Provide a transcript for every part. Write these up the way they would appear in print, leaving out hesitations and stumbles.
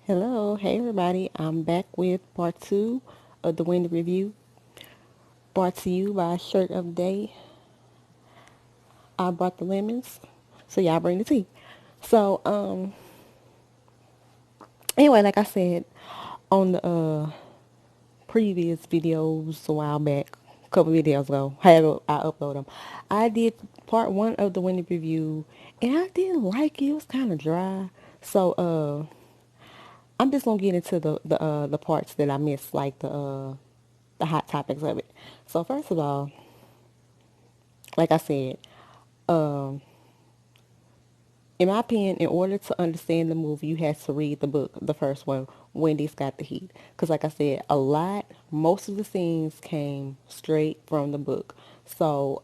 Hello, hey everybody. I'm back with part two of the Wendy review, brought to you by Shirt of the Day. I brought the lemons, so y'all bring the tea. So, anyway, like I said on the previous videos a while back, a couple videos ago, however I upload them, I did part one of the Wendy review, and I didn't like it. It was kind of dry. So, I'm just gonna get into the parts that I missed, like the hot topics of it. So first of all, like I said, um, in my opinion, in order to understand the movie, you have to read the book, the first one, Wendy's Got the Heat. Because like I said, most of the scenes came straight from the book. So,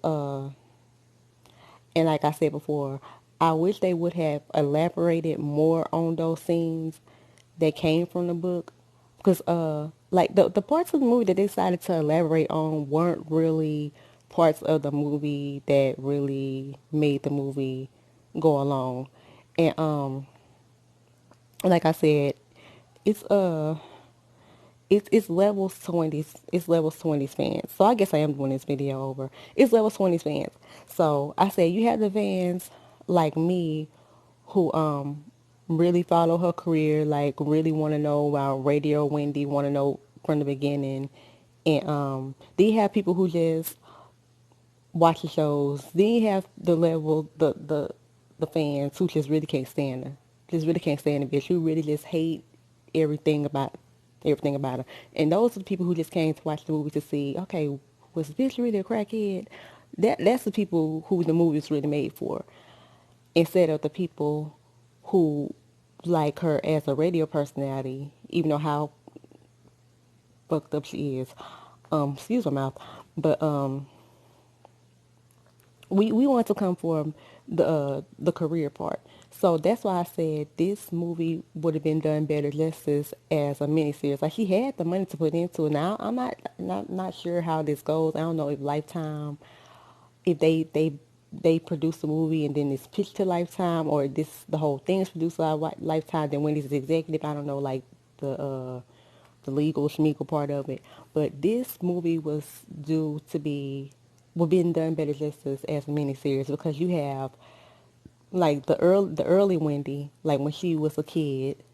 and like I said before, I wish they would have elaborated more on those scenes that came from the book. Because, like the parts of the movie that they decided to elaborate on weren't really parts of the movie that really made the movie go along. And like I said, it's it's levels 20 fans. So I guess I am doing this video over. It's levels 20 fans. So I said you have the fans like me who really follow her career, like really want to know about Radio Wendy, want to know from the beginning. And then you have people who just watch the shows. Then you have the fans who just really can't stand her. Just really can't stand the bitch. Who really just hate everything about everything about her. And those are the people who just came to watch the movie to see, okay, was this bitch really a crackhead? That's the people who the movie's really made for. Instead of the people who like her as a radio personality, even though how fucked up she is. Excuse my mouth. But we want to come from the career part. So that's why I said this movie would have been done better just as a miniseries. Like she had the money to put into it. Now I'm not sure how this goes. I don't know if Lifetime, if they produce a movie and then it's pitched to Lifetime, or this the whole thing is produced by Lifetime. Then Wendy's executive. I don't know, like the legal schmeagle part of it. But this movie was due to be would been done better just as a miniseries, because you have like the early Wendy, like when she was a kid,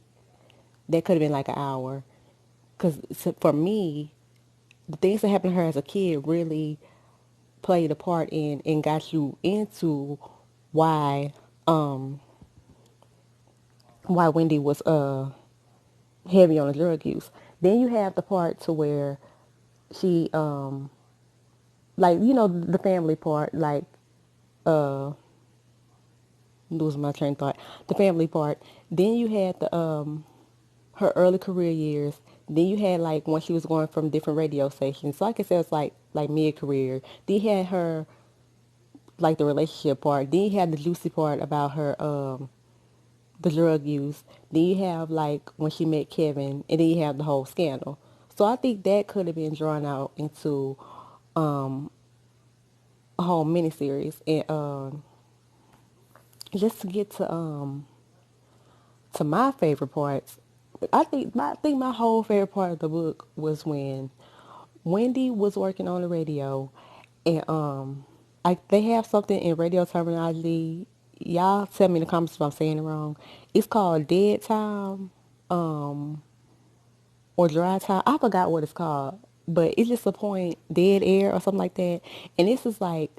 that could have been like an hour. Because for me, the things that happened to her as a kid really played a part in and got you into why why Wendy was heavy on the drug use. Then you have the part to where she like the family part, like uh losing my train of thought, the family part. Then you had the her early career years. Then you had like when she was going from different radio stations. So I guess it was like mid career. Then you had her like the relationship part. Then you had the juicy part about her the drug use. Then you have like when she met Kevin, and then you have the whole scandal. So I think that could have been drawn out into a whole miniseries. And just to get to my favorite parts, I think my whole favorite part of the book was when Wendy was working on the radio, and they have something in radio terminology. Y'all tell me in the comments if I'm saying it wrong. It's called dead time, or dry time. I forgot what it's called, but it's just a point, dead air or something like that. And this is like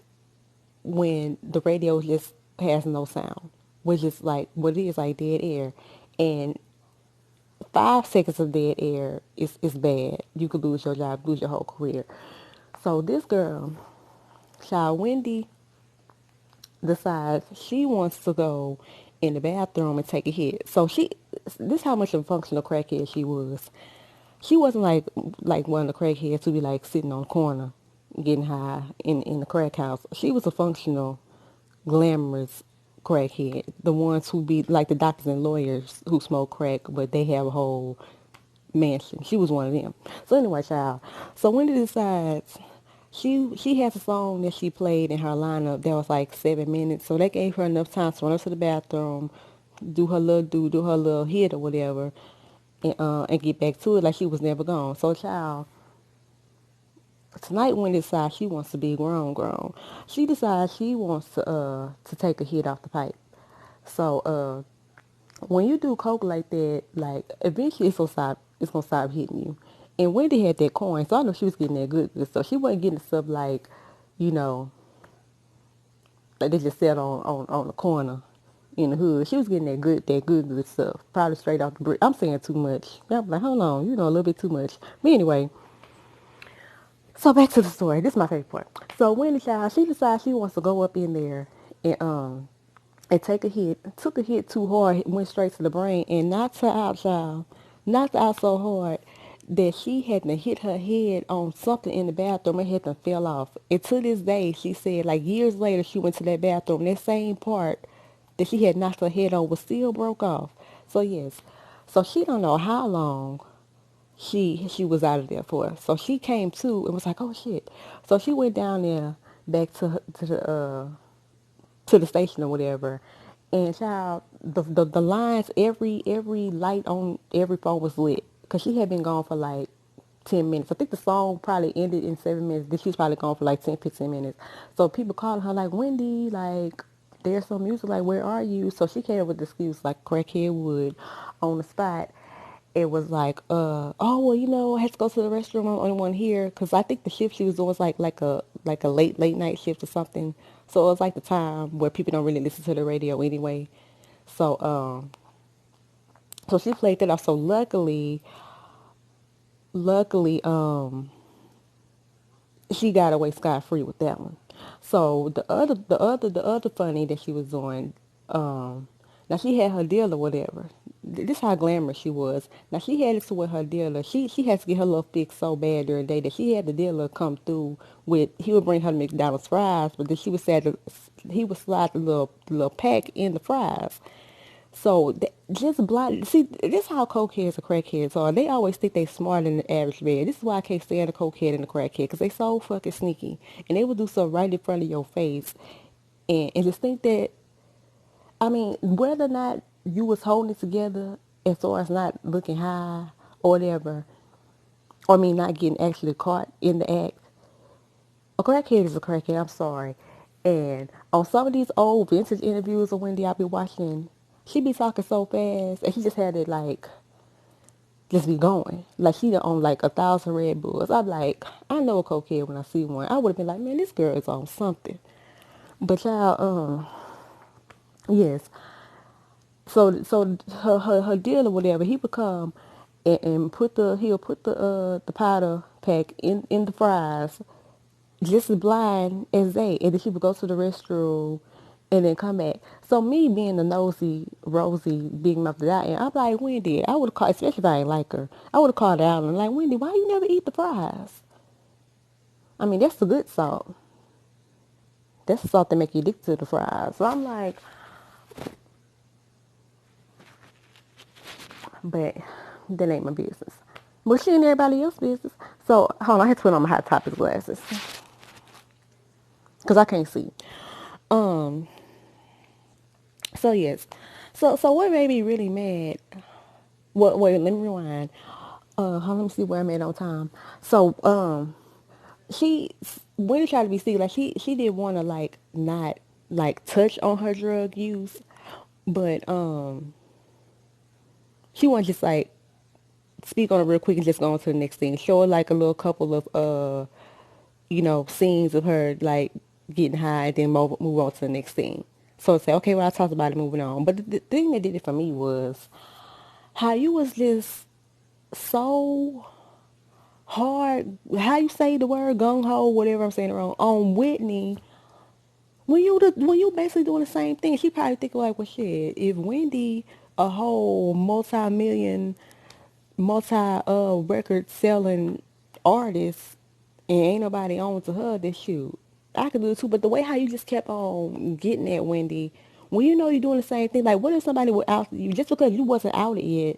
when the radio just has no sound, which is like what it is, like dead air. And 5 seconds of dead air is bad. You could lose your job, lose your whole career. So this girl, child Wendy, decides she wants to go in the bathroom and take a hit. So this how much of a functional crackhead she was. She wasn't like one of the crackheads who be like sitting on the corner getting high in the crack house. She was a functional, glamorous crackhead. The ones who be like the doctors and lawyers who smoke crack, but they have a whole mansion. She was one of them. So anyway, child. So Wendy decides she has a song that she played in her lineup that was like 7 minutes. So that gave her enough time to run up to the bathroom, do her little hit or whatever, and get back to it like she was never gone. So, child, tonight Wendy decides she wants to be grown. She decides she wants to take a hit off the pipe. So when you do coke like that, like eventually it's gonna stop hitting you. And Wendy had that coin, so I know she was getting that good stuff. She wasn't getting stuff like, you know, like they just sat on the corner in the hood. She was getting that good stuff. Probably straight off the brick. I'm saying too much. I'm like, hold on, a little bit too much. But anyway, so back to the story. This is my favorite part. So Wendy child, she decides she wants to go up in there and take a hit. Took a hit too hard, went straight to the brain, and knocked her out, child. Knocked her out so hard that she had to hit her head on something in the bathroom and had to fell off. And to this day, she said, like years later, she went to that bathroom. That same part that she had knocked her head on was still broke off. So yes, so she don't know how long she was out of there for. So she came to and was like, oh shit. So she went down there back to the station or whatever. And child, the lines, every light on every phone was lit because she had been gone for like 10 minutes. I think the song probably ended in 7 minutes. Then she was probably gone for like 10, 15 minutes. So people calling her like, Wendy, like, there's some music, like, where are you? So she came up with the excuse like crackhead would on the spot. It was like, oh well, I had to go to the restroom. I'm the only one here because I think the shift she was doing was like a late night shift or something. So it was like the time where people don't really listen to the radio anyway. So so she played that off. So luckily, she got away scot free with that one. So the other funny that she was doing, now she had her deal or whatever. This how glamorous she was. Now she had it to with her dealer. She had to get her little fix so bad during the day that she had the dealer come through with. He would bring her McDonald's fries, but then he would slide the little pack in the fries. So just blind. See, this is how cokeheads and crackheads are. They always think they smarter than the average man. This is why I can't stand a cokehead and a crackhead because they so fucking sneaky and they will do something right in front of your face, and just think that. I mean, whether or not you was holding it together as far as not looking high or whatever, or me not getting actually caught in the act, a crackhead is a crackhead. I'm sorry. And on some of these old vintage interviews of Wendy I be watching, she be talking so fast, and she just had it like just be going. Like she done on like 1,000 Red Bulls. I'm like, I know a cokehead when I see one. I would have been like, man, this girl is on something. But y'all, yes. So her deal or whatever, he would come and he'll put the powder pack in the fries, just as blind as they, and then she would go to the restroom and then come back. So me being the nosy, rosy, big mouth that I am, I'm like, Wendy, I would have called, especially if I ain't like her, I would have called her out and like, Wendy, why you never eat the fries? I mean, that's the good salt. That's the salt that make you addicted to the fries. So I'm like, but that ain't my business. But she ain't everybody else's business. So hold on, I had to put on my Hot Topics glasses because I can't see. Um. So yes. So what made me really mad? Wait, let me rewind. Let me see where I'm at on time. So she when she tried to be sneaky, like she didn't want to like not like touch on her drug use, but she wanted just like speak on it real quick and just go on to the next thing. Show her like a little couple of scenes of her like getting high and then move on to the next thing. So say, okay, well I talked about it, moving on. But the thing that did it for me was how you was just so hard, how you say the word gung ho, whatever I'm saying it wrong, on Whitney when you basically doing the same thing. She probably thinking like, well shit, if Wendy, a whole multi record selling artist, and ain't nobody on to her, then shoot, I could do it too. But the way how you just kept on getting at Wendy, when you know you're doing the same thing, like what if somebody would out you just because you wasn't outed yet?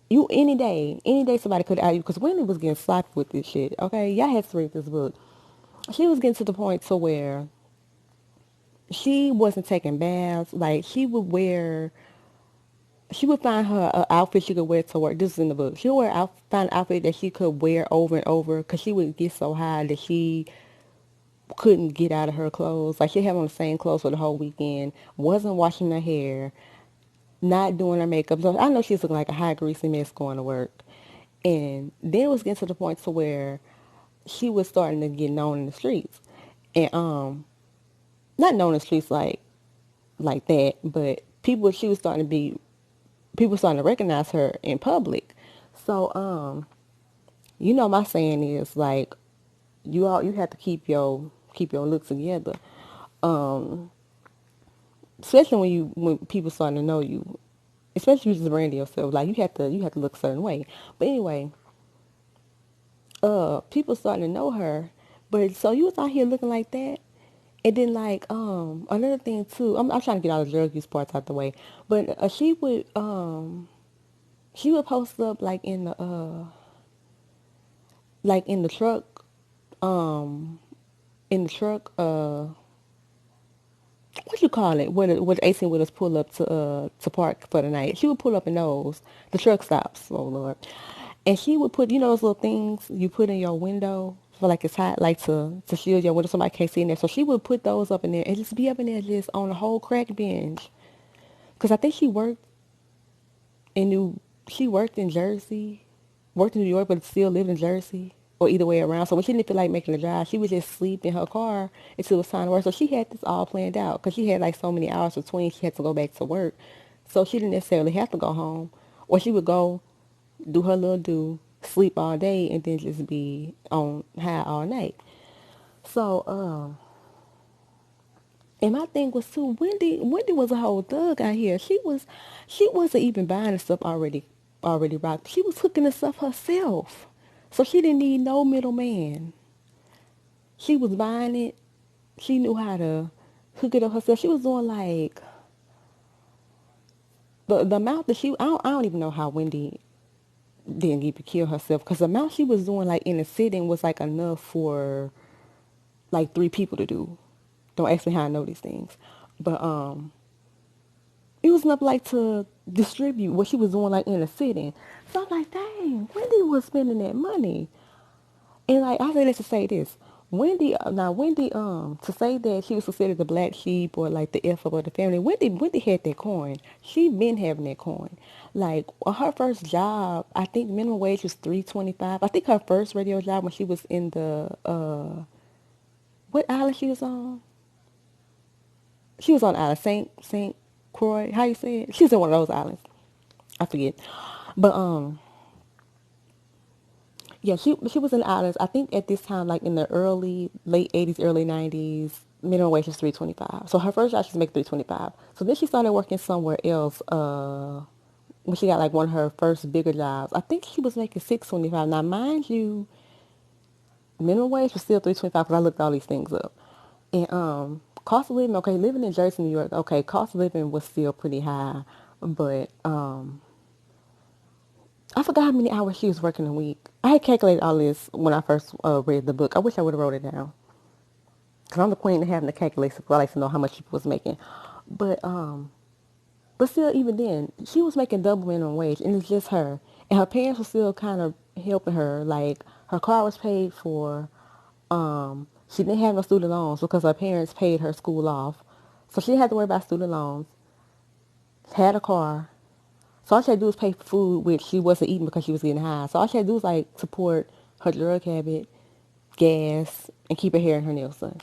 You any day somebody could out you because Wendy was getting sloppy with this shit. Okay, y'all had to read this book. She was getting to the point to where she wasn't taking baths. Like she would find her outfit she could wear to work. This is in the book. She would find an outfit that she could wear over and over because she would get so high that she couldn't get out of her clothes. Like she'd have on the same clothes for the whole weekend. Wasn't washing her hair, not doing her makeup. So I know she's looking like a hot greasy mess going to work. And then it was getting to the point to where she was starting to get known in the streets. And not known in the streets like that, but she was starting to be people starting to recognize her in public. So my saying is like you have to keep your look together. Um Especially when people starting to know you. Especially if you just branding yourself. Like you have to look a certain way. But anyway, people starting to know her. But so you was out here looking like that. And then like another thing too, I'm trying to get all the drug use parts out the way. But she would post up like in the truck what you call it where the 18 wheelers pull up to park for the night. She would pull up in those the truck stops. Oh Lord. And she would put those little things you put in your window for like it's hot, like to shield your window, somebody can't see in there. So she would put those up in there and just be up in there just on the whole crack binge. Cause I think she worked in Jersey, worked in New York, but still lived in Jersey, or either way around. So when she didn't feel like making a drive, she would just sleep in her car until it was time to work. So she had this all planned out because she had like so many hours between. She had to go back to work, so she didn't necessarily have to go home, or she would go do her little sleep all day, and then just be on high all night. So and my thing was too, Wendy was a whole thug out here. She wasn't even buying the stuff already rocked. She was hooking the stuff herself. So she didn't need no middleman. She was buying it. She knew how to hook it up herself. She was doing like the amount that I don't even know how Wendy didn't even kill herself because the amount she was doing like in a sitting was like enough for like 3 people to do. Don't ask me how I know these things. But it was enough like to distribute what she was doing like in a sitting. So I'm like, dang, Wendy was spending that money. And like I say this to say this. Wendy, to say that she was considered the black sheep or like the F of the family, Wendy had that coin. She been having that coin. Like on her first job, I think minimum wage was $3.25. I think her first radio job when she was in the what island she was on? She was on island Saint Croix. How you say it? She was in one of those islands. I forget. But yeah, she was in the islands. I think at this time, like in the late '80s, early '90s, minimum wage was $3.25. So her first job she's making $3.25. So then she started working somewhere else. When she got like one of her first bigger jobs, I think she was making $6.25. Now, mind you, minimum wage was still $3.25 because I looked all these things up. And cost of living, okay, living in Jersey, New York, okay, cost of living was still pretty high, but I forgot how many hours she was working a week. I had calculated all this when I first read the book. I wish I would have wrote it down. Because I'm the queen of having to calculate, so I like to know how much she was making. But still, even then, she was making double minimum wage, and it's just her. And her parents were still kind of helping her. Like, her car was paid for. She didn't have no student loans because her parents paid her school off. So she didn't have to worry about student loans. Had a car. So all she had to do was pay for food, which she wasn't eating because she was getting high. So all she had to do was like support her drug habit, gas, and keep her hair and her nails done.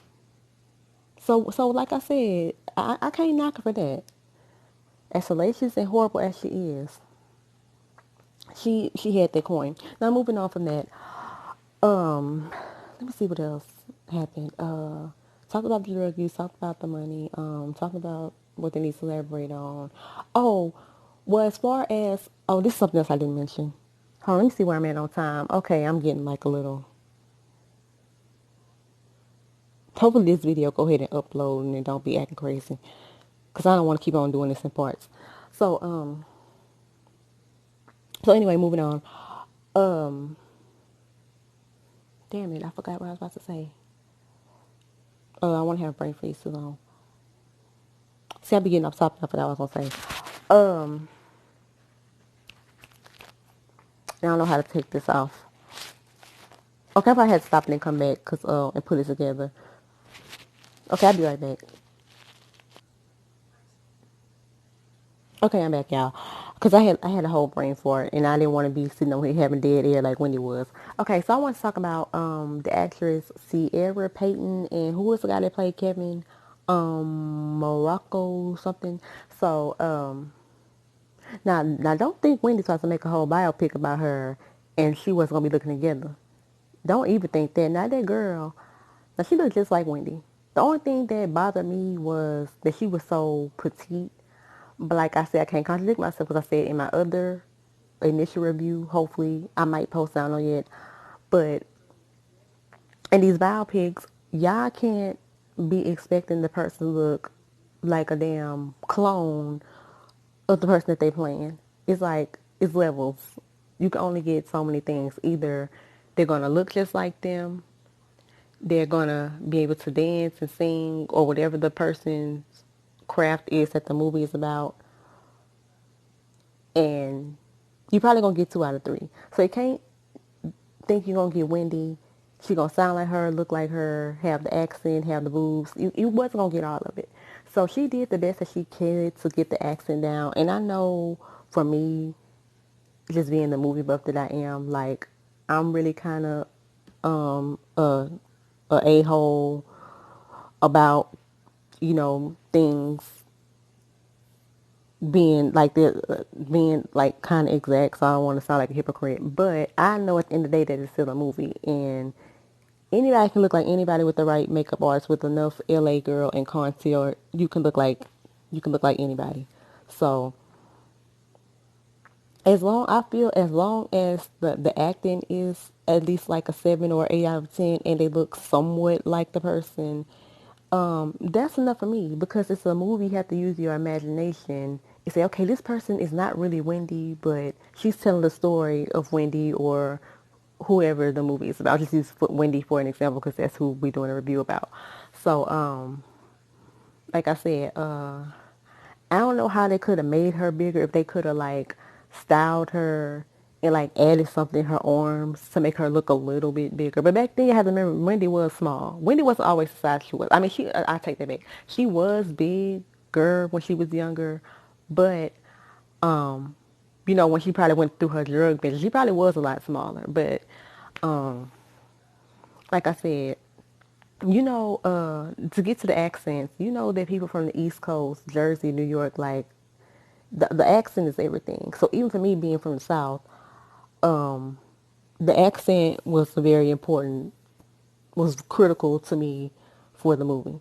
So like I said, I can't knock her for that. As salacious and horrible as she is, she had that coin. Now moving on from that, let me see what else happened. Talk about the drug use, talk about the money, talk about what they need to elaborate on. Oh, well, as far as this is something else I didn't mention. Hold on, let me see where I'm at on time. Okay, I'm getting like a little. Hopefully this video go ahead and upload and it don't be acting crazy, cause I don't want to keep on doing this in parts. So so anyway, moving on. Um, Damn it, I forgot what I was about to say. I want to have a brain freeze too long. See, I be getting off topic. I forgot what I was gonna say. I don't know how to take this off. Okay, if I had to stop and then come back, and put it together. Okay, I'll be right back. Okay, I'm back, y'all. Cause I had a whole brain for it, and I didn't want to be sitting over here having dead air like Wendy was. Okay, so I want to talk about the actress Sierra Payton and who was the guy that played Kevin, Morocco something. So now don't think Wendy tries to make a whole biopic about her, and she wasn't gonna be looking together. Don't even think that. Now that girl, now she looked just like Wendy. The only thing that bothered me was that she was so petite. But like I said, I can't contradict myself because I said in my other initial review, hopefully I might post down on it. But in these biopics, y'all can't be expecting the person to look like a damn clone of the person that they playing. It's like it's levels. You can only get so many things. Either they're gonna look just like them, they're gonna be able to dance and sing or whatever the person's craft is that the movie is about, and you probably gonna get 2 out of 3. So you can't think you're gonna get Wendy. She gonna sound like her, look like her, have the accent, have the boobs. You wasn't gonna get all of it. So she did the best that she could to get the accent down. And I know for me, just being the movie buff that I am, like I'm really kind of a hole about things being like kind of exact. So I don't want to sound like a hypocrite, but I know at the end of the day that it's still a movie, and anybody can look like anybody with the right makeup artist with enough LA girl and concealer. You can look like anybody. So as long as the acting is at least like a 7 or 8 out of 10, and they look somewhat like the person, that's enough for me because it's a movie. You have to use your imagination and say, okay, this person is not really Wendy, but she's telling the story of Wendy or whoever the movie is about. I'll just use Wendy for an example because that's who we're doing a review about. So, like I said, I don't know how they could have made her bigger if they could have like styled her and like added something in her arms to make her look a little bit bigger. But back then you have to remember Wendy was small. Wendy wasn't always the size she was. I mean, I take that back. She was bigger when she was younger, but um, when she probably went through her drug binge, she probably was a lot smaller. But like I said, to get to the accents, you know that people from the East Coast, Jersey, New York, like the accent is everything. So even for me being from the South, the accent was critical to me for the movie.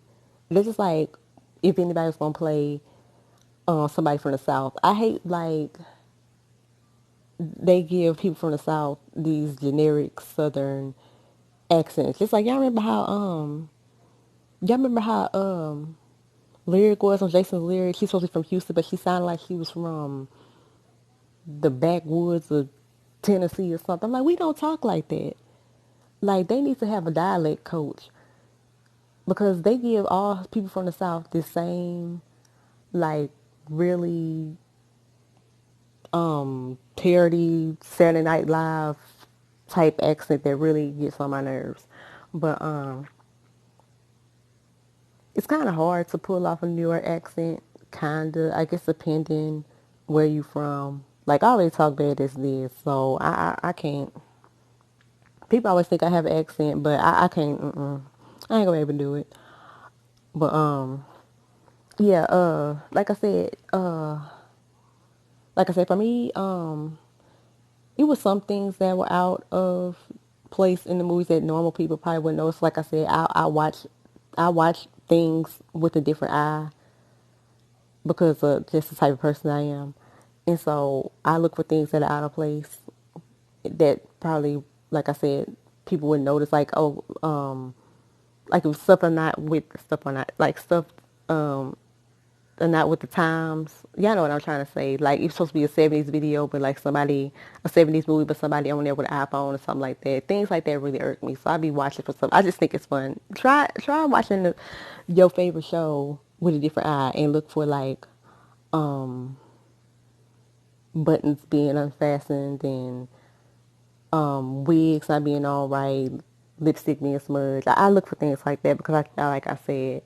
It's just like if anybody's gonna play somebody from the South, I hate like they give people from the South these generic Southern accents. Just like y'all remember how Lyric was on Jason's Lyric. She's supposed to be from Houston, but she sounded like she was from the backwoods of Tennessee or something. I'm like, we don't talk like that. Like they need to have a dialect coach because they give all people from the South the same like really parody Saturday Night Live type accent that really gets on my nerves. But it's kind of hard to pull off a New York accent. Kinda, I guess, depending where you from. Like I already talk bad as this, so I can't. People always think I have an accent, but I can't. I ain't gonna be able to do it. But yeah. Like I said, for me, it was some things that were out of place in the movies that normal people probably wouldn't notice. Like I said, I watch things with a different eye because of just the type of person I am, and so I look for things that are out of place that probably, like I said, people wouldn't notice. Like like if stuff are not like stuff are not with the times. Y'all know what I'm trying to say. Like it's supposed to be a '70s video, but like a '70s movie, but somebody on there with an iPhone or something like that. Things like that really irk me. So I be watching for stuff. I just think it's fun. Try watching your favorite show with a different eye and look for like buttons being unfastened and Wigs not being all right, lipstick being smudged. I look for things like that because like I said,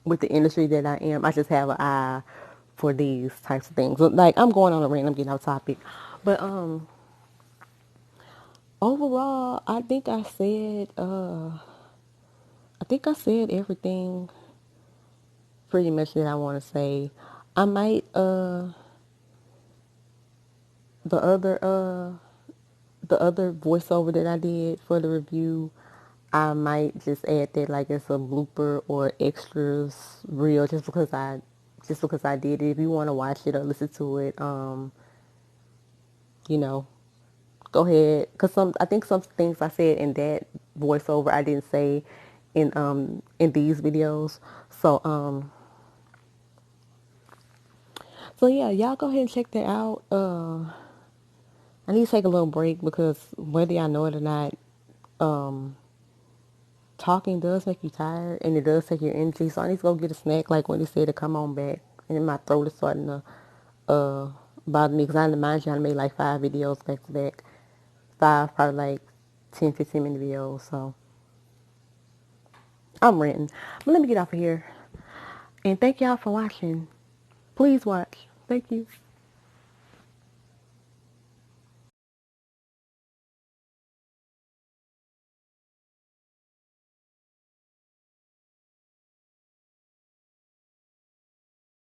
with the industry that I am, I just have an eye for these types of things. Like I'm going on a rant, I'm getting off topic, but overall, I think I said everything pretty much that I want to say. I might the other the other voiceover that I did for the review, I might just add that like it's a blooper or extras reel just because I did it. If you want to watch it or listen to it, you know, go ahead. Cause I think some things I said in that voiceover I didn't say in these videos. So so yeah, y'all go ahead and check that out. I need to take a little break because whether y'all know it or not, um, talking does make you tired and it does take your energy. So I need to go get a snack, like Wendy said, to come on back. And my throat is starting to uh, bother me because I mind you, I made like 5 videos back to back. Five, probably like 10, 15 minute videos. So I'm ranting. But let me get off of here. And thank y'all for watching. Please watch. Thank you.